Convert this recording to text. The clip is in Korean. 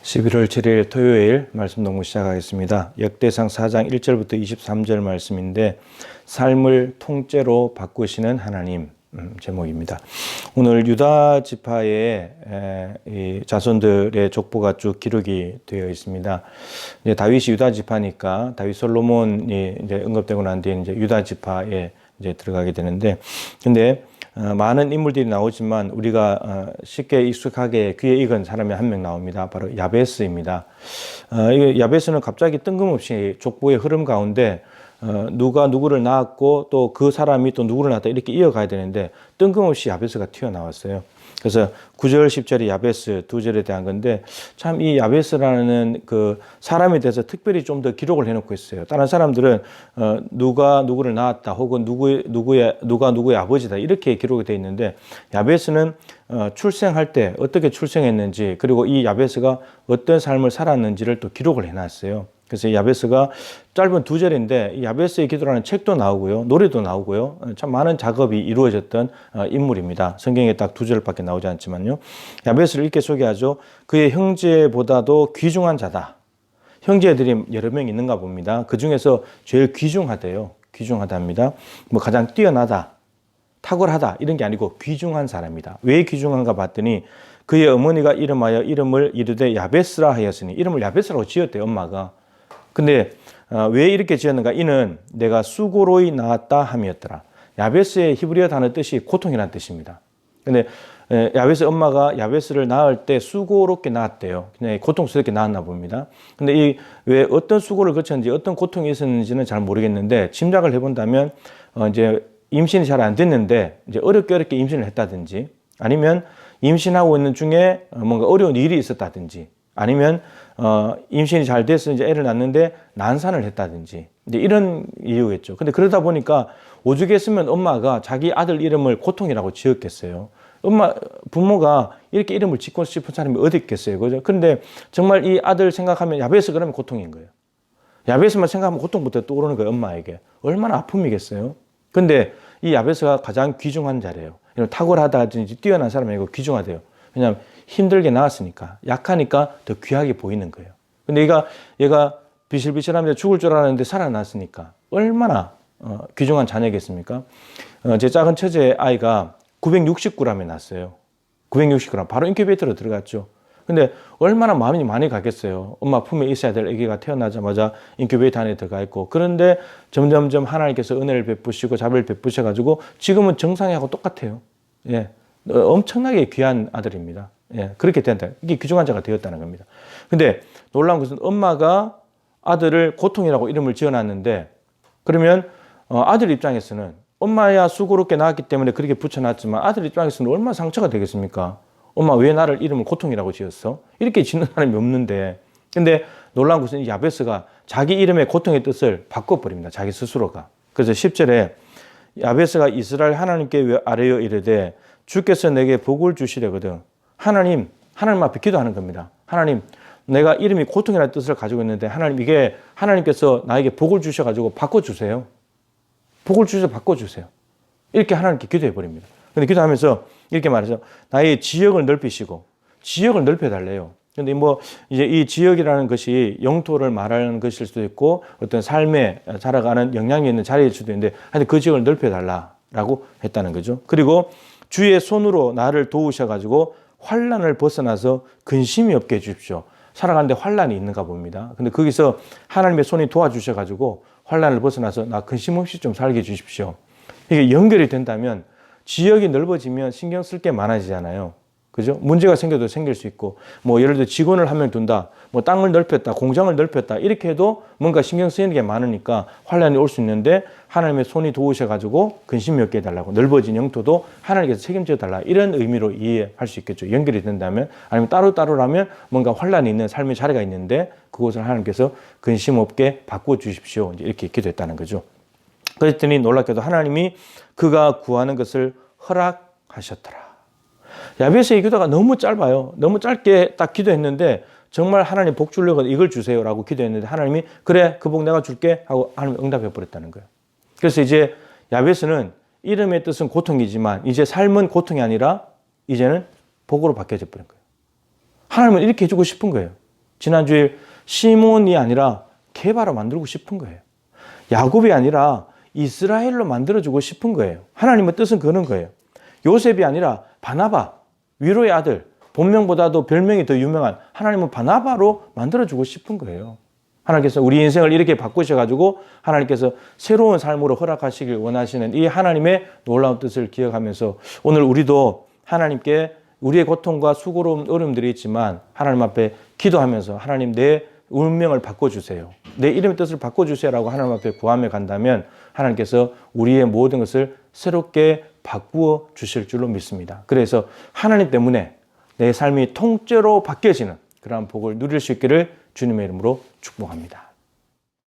11월 7일 토요일 말씀 동무 시작하겠습니다. 역대상 4장 1절부터 23절 말씀인데 삶을 통째로 바꾸시는 하나님 제목입니다. 오늘 유다 지파의 자손들의 족보가 쭉 기록이 되어 있습니다. 이제 다윗이 유다 지파니까 다윗 솔로몬이 이제 언급되고 난 뒤에 이제 유다 지파에 이제 들어가게 되는데, 근데 많은 인물들이 나오지만 우리가 쉽게 익숙하게 귀에 익은 사람이 한 명 나옵니다. 바로 야베스입니다. 야베스는 갑자기 뜬금없이 족보의 흐름 가운데 누가 누구를 낳았고 또 그 사람이 또 누구를 낳았다 이렇게 이어가야 되는데 뜬금없이 야베스가 튀어나왔어요. 그래서 9절, 10절이 야베스 두 절에 대한 건데, 참 이 야베스라는 그 사람에 대해서 특별히 좀 더 기록을 해놓고 있어요. 다른 사람들은 누가 누구를 낳았다 혹은 누가 누구의 아버지다 이렇게 기록이 되어 있는데, 야베스는 출생할 때 어떻게 출생했는지, 그리고 이 야베스가 어떤 삶을 살았는지를 또 기록을 해놨어요. 그래서 야베스가 짧은 두 절인데 이 야베스의 기도라는 책도 나오고요, 노래도 나오고요, 참 많은 작업이 이루어졌던 인물입니다. 성경에 딱 두 절밖에 나오지 않지만요. 야베스를 이렇게 소개하죠. 그의 형제보다도 귀중한 자다. 형제들이 여러 명 있는가 봅니다. 그 중에서 제일 귀중하대요. 귀중하답니다. 뭐 가장 뛰어나다, 탁월하다 이런 게 아니고 귀중한 사람이다. 왜 귀중한가 봤더니 그의 어머니가 이름하여 이름을 이르되 야베스라 하였으니, 이름을 야베스라고 지었대요, 엄마가. 근데 왜 이렇게 지었는가? 이는 내가 수고로이 낳았다 함이었더라. 야베스의 히브리어 단어 뜻이 고통이라는 뜻입니다. 근데 야베스 엄마가 야베스를 낳을 때 수고롭게 낳았대요. 그냥 고통스럽게 낳았나 봅니다. 근데 이 왜 어떤 수고를 거쳤는지 어떤 고통이 있었는지는 잘 모르겠는데, 짐작을 해본다면 이제 임신이 잘 안 됐는데 이제 어렵게 임신을 했다든지, 아니면 임신하고 있는 중에 뭔가 어려운 일이 있었다든지, 아니면 임신이 잘 돼서 이제 애를 낳는데 난산을 했다든지, 이제 이런 이유겠죠. 근데 그러다 보니까 오죽했으면 엄마가 자기 아들 이름을 고통이라고 지었겠어요. 부모가 이렇게 이름을 짓고 싶은 사람이 어디 있겠어요, 그죠? 근데 정말 이 아들 생각하면 야베스 그러면 고통인 거예요. 야베스만 생각하면 고통부터 떠오르는 거예요, 엄마에게. 얼마나 아픔이겠어요. 근데 이 야베스가 가장 귀중한 자래요. 탁월하다든지 뛰어난 사람이 아니고 귀중하대요. 왜냐하면 힘들게 낳았으니까, 약하니까 더 귀하게 보이는 거예요. 근데 얘가 비실비실하면서 죽을 줄 알았는데 살아났으니까 얼마나 귀중한 자녀겠습니까? 제 작은 처제 아이가 969g에 났어요. 969g. 바로 인큐베이터로 들어갔죠. 근데 얼마나 마음이 많이 가겠어요. 엄마 품에 있어야 될 아기가 태어나자마자 인큐베이터 안에 들어가 있고. 그런데 점점점 하나님께서 은혜를 베푸시고 자비를 베푸셔가지고 지금은 정상하고 똑같아요. 예, 엄청나게 귀한 아들입니다. 예, 그렇게 된다. 이게 귀중한 자가 되었다는 겁니다. 근데 놀라운 것은 엄마가 아들을 고통이라고 이름을 지어놨는데, 그러면 아들 입장에서는 엄마야 수고롭게 낳았기 때문에 그렇게 붙여놨지만 아들 입장에서는 얼마나 상처가 되겠습니까? 엄마 왜 나를 이름을 고통이라고 지었어? 이렇게 짓는 사람이 없는데. 근데 놀라운 것은 야베스가 자기 이름의 고통의 뜻을 바꿔버립니다. 자기 스스로가. 그래서 10절에 야베스가 이스라엘 하나님께 아뢰어 이르되 주께서 내게 복을 주시려거든. 하나님 앞에 기도하는 겁니다. 하나님, 내가 이름이 고통이라는 뜻을 가지고 있는데 하나님, 이게 하나님께서 나에게 복을 주셔가지고 바꿔주세요. 복을 주셔서 바꿔주세요. 이렇게 하나님께 기도해 버립니다. 근데 기도하면서 이렇게 말하죠. 나의 지역을 넓히시고, 지역을 넓혀달래요. 근데 뭐 이제 이 지역이라는 것이 영토를 말하는 것일 수도 있고 어떤 삶에 자라가는 영향이 있는 자리일 수도 있는데, 하여튼 그 지역을 넓혀달라라고 했다는 거죠. 그리고 주의 손으로 나를 도우셔가지고 환난을 벗어나서 근심이 없게 해주십시오. 살아가는데 환난이 있는가 봅니다. 근데 거기서 하나님의 손이 도와주셔가지고 환난을 벗어나서 나 근심 없이 좀 살게 해주십시오. 이게 연결이 된다면 지역이 넓어지면 신경 쓸 게 많아지잖아요. 그죠? 문제가 생겨도 생길 수 있고, 뭐 예를 들어 직원을 한 명 둔다, 뭐 땅을 넓혔다, 공장을 넓혔다, 이렇게 해도 뭔가 신경 쓰이는 게 많으니까 환란이 올 수 있는데, 하나님의 손이 도우셔가지고 근심이 없게 해달라고, 넓어진 영토도 하나님께서 책임져 달라, 이런 의미로 이해할 수 있겠죠. 연결이 된다면. 아니면 따로따로라면 뭔가 환란이 있는 삶의 자리가 있는데 그곳을 하나님께서 근심 없게 바꿔주십시오, 이렇게 기도했다는 거죠. 그랬더니 놀랍게도 하나님이 그가 구하는 것을 허락하셨더라. 야베스의 기도가 너무 짧아요. 너무 짧게 딱 기도했는데 정말 하나님 복 주려고 이걸 주세요라고 기도했는데 하나님이 그래, 그 복 내가 줄게 하고 하나님이 응답해 버렸다는 거예요. 그래서 이제 야베스는 이름의 뜻은 고통이지만 이제 삶은 고통이 아니라 이제는 복으로 바뀌어져 버린 거예요. 하나님은 이렇게 해주고 싶은 거예요. 지난주에 시몬이 아니라 게바로 만들고 싶은 거예요. 야곱이 아니라 이스라엘로 만들어주고 싶은 거예요. 하나님의 뜻은 그런 거예요. 요셉이 아니라 바나바, 위로의 아들, 본명보다도 별명이 더 유명한 하나님은 바나바로 만들어주고 싶은 거예요. 하나님께서 우리 인생을 이렇게 바꾸셔가지고 하나님께서 새로운 삶으로 허락하시길 원하시는 이 하나님의 놀라운 뜻을 기억하면서 오늘 우리도 하나님께 우리의 고통과 수고로운 어려움들이 있지만 하나님 앞에 기도하면서 하나님 내 운명을 바꿔주세요. 내 이름의 뜻을 바꿔주세요라고 하나님 앞에 구하며 간다면 하나님께서 우리의 모든 것을 새롭게 바꾸어 주실 줄로 믿습니다. 그래서 하나님 때문에 내 삶이 통째로 바뀌어지는 그러한 복을 누릴 수 있기를 주님의 이름으로 축복합니다.